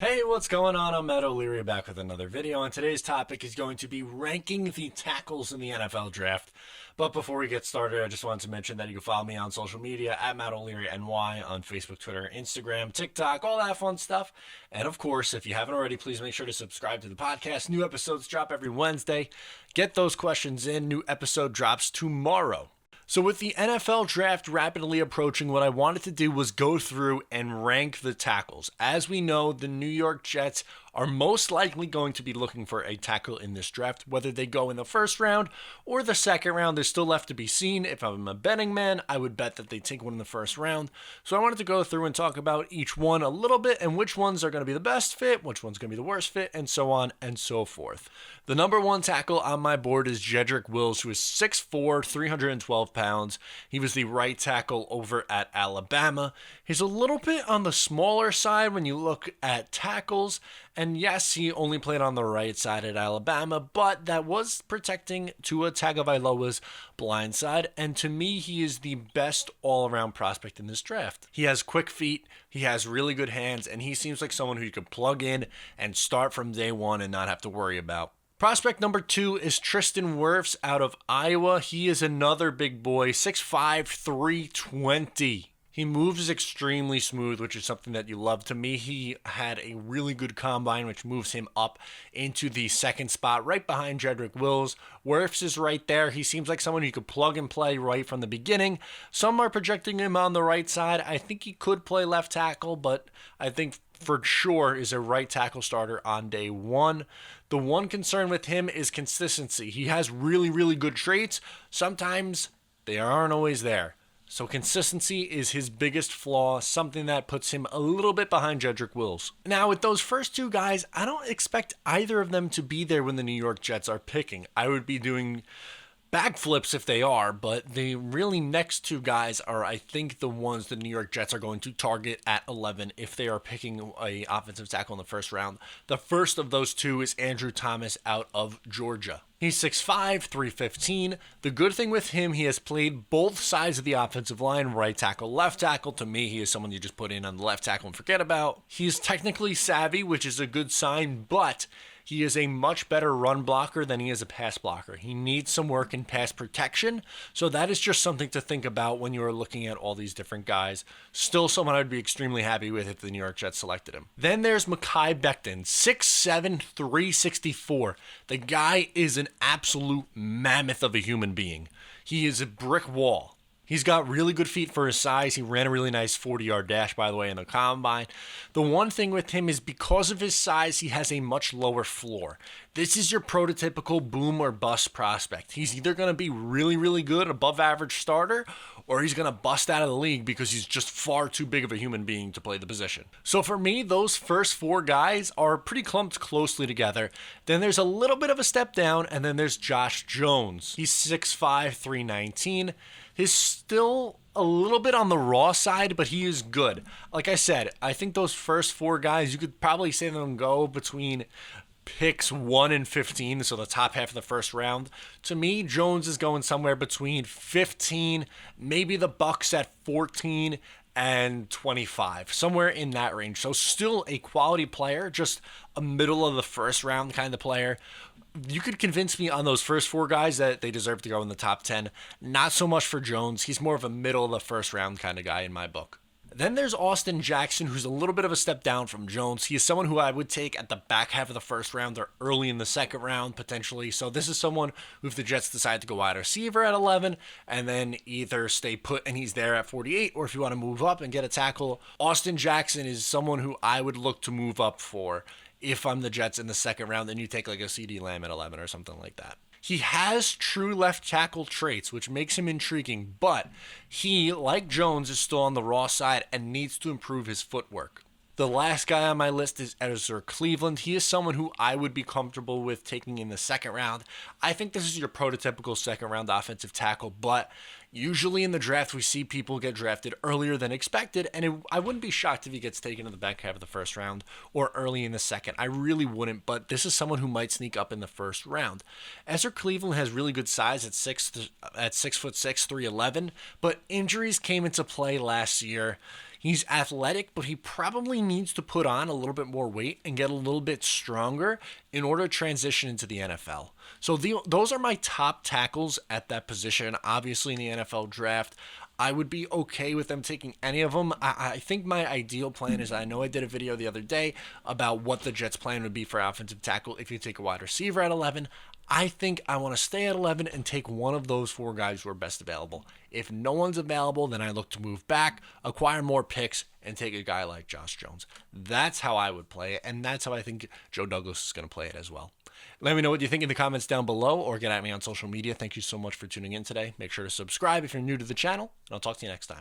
Hey, what's going on? I'm Matt O'Leary back with another video, and today's topic is going to be ranking the tackles in the NFL draft. But before we get started, I just wanted to mention that you can follow me on social media at Matt O'Leary NY on Facebook, Twitter, Instagram, TikTok, all that fun stuff. And of course, if you haven't already, please make sure to subscribe to the podcast. New episodes drop every Wednesday. Get those questions in. New episode drops tomorrow. So with the NFL draft rapidly approaching, what I wanted to do was go through and rank the tackles. As we know, the New York Jets are most likely going to be looking for a tackle in this draft. Whether they go in the first round or the second round, they're still left to be seen. If I'm a betting man, I would bet that they take one in the first round. So I wanted to go through and talk about each one a little bit and which ones are going to be the best fit, which one's going to be the worst fit, and so on and so forth. The number one tackle on my board is Jedrick Wills, who is 6'4", 312 pounds. He was the right tackle over at Alabama. He's a little bit on the smaller side when you look at tackles. And yes, he only played on the right side at Alabama, but that was protecting Tua Tagovailoa's blind side. And to me, he is the best all-around prospect in this draft. He has quick feet, he has really good hands, and he seems like someone who you can plug in and start from day one and not have to worry about. Prospect number 2 is Tristan Wirfs out of Iowa. He is another big boy, 6'5", 320. He moves extremely smooth, which is something that you love. To me, he had a really good combine, which moves him up into the second spot, right behind Jedrick Wills. Wirfs is right there. He seems like someone you could plug and play right from the beginning. Some are projecting him on the right side. I think he could play left tackle, but I think for sure is a right tackle starter on day one. The one concern with him is consistency. He has really, really good traits. Sometimes they aren't always there. So consistency is his biggest flaw, something that puts him a little bit behind Jedrick Wills. Now, with those first two guys, I don't expect either of them to be there when the New York Jets are picking. I would be doing backflips if they are, but the really next two guys are, I think, the ones the New York Jets are going to target at 11 if they are picking a offensive tackle in the first round. The first of those two is Andrew Thomas out of Georgia. He's 6'5", 315. The good thing with him, he has played both sides of the offensive line, right tackle, left tackle. To me, he is someone you just put in on the left tackle and forget about. He's technically savvy, which is a good sign, but he is a much better run blocker than he is a pass blocker. He needs some work in pass protection, so that is just something to think about when you are looking at all these different guys. Still someone I would be extremely happy with if the New York Jets selected him. Then there's Mekhi Becton, 6'7", 364. The guy is an absolute mammoth of a human being. He is a brick wall. He's got really good feet for his size. He ran a really nice 40-yard dash, by the way, in the combine. The one thing with him is because of his size, he has a much lower floor. This is your prototypical boom or bust prospect. He's either going to be really, really good, above average starter, or he's going to bust out of the league because he's just far too big of a human being to play the position. So for me, those first four guys are pretty clumped closely together. Then there's a little bit of a step down, and then there's Josh Jones. He's 6'5", 319. He's still a little bit on the raw side, but he is good. Like I said, I think those first four guys, you could probably say them go between picks 1 and 15, so the top half of the first round. To me, Jones is going somewhere between 15, maybe the Bucks at 14 and 25, somewhere in that range. So still a quality player, just a middle of the first round kind of player. You could convince me on those first four guys that they deserve to go in the top 10. Not so much for Jones. He's more of a middle of the first round kind of guy in my book. Then there's Austin Jackson, who's a little bit of a step down from Jones. He is someone who I would take at the back half of the first round or early in the second round, potentially. So this is someone who, if the Jets decide to go wide receiver at 11 and then either stay put and he's there at 48, or if you want to move up and get a tackle, Austin Jackson is someone who I would look to move up for if I'm the Jets in the second round, then you take like a CD Lamb at 11 or something like that. He has true left tackle traits, which makes him intriguing, but he, like Jones, is still on the raw side and needs to improve his footwork. The last guy on my list is Ezra Cleveland. He is someone who I would be comfortable with taking in the second round. I think this is your prototypical second round offensive tackle, but usually in the draft we see people get drafted earlier than expected, and I wouldn't be shocked if he gets taken in the back half of the first round or early in the second. I really wouldn't, but this is someone who might sneak up in the first round. Ezra Cleveland has really good size at 6'6", 311, but injuries came into play last year. He's athletic, but he probably needs to put on a little bit more weight and get a little bit stronger in order to transition into the NFL. So those are my top tackles at that position. Obviously, in the NFL draft, I would be okay with them taking any of them. I think my ideal plan is, I know I did a video the other day about what the Jets' plan would be for offensive tackle if you take a wide receiver at 11. I think I want to stay at 11 and take one of those four guys who are best available. If no one's available, then I look to move back, acquire more picks, and take a guy like Josh Jones. That's how I would play it, and that's how I think Joe Douglas is going to play it as well. Let me know what you think in the comments down below, or get at me on social media. Thank you so much for tuning in today. Make sure to subscribe if you're new to the channel, and I'll talk to you next time.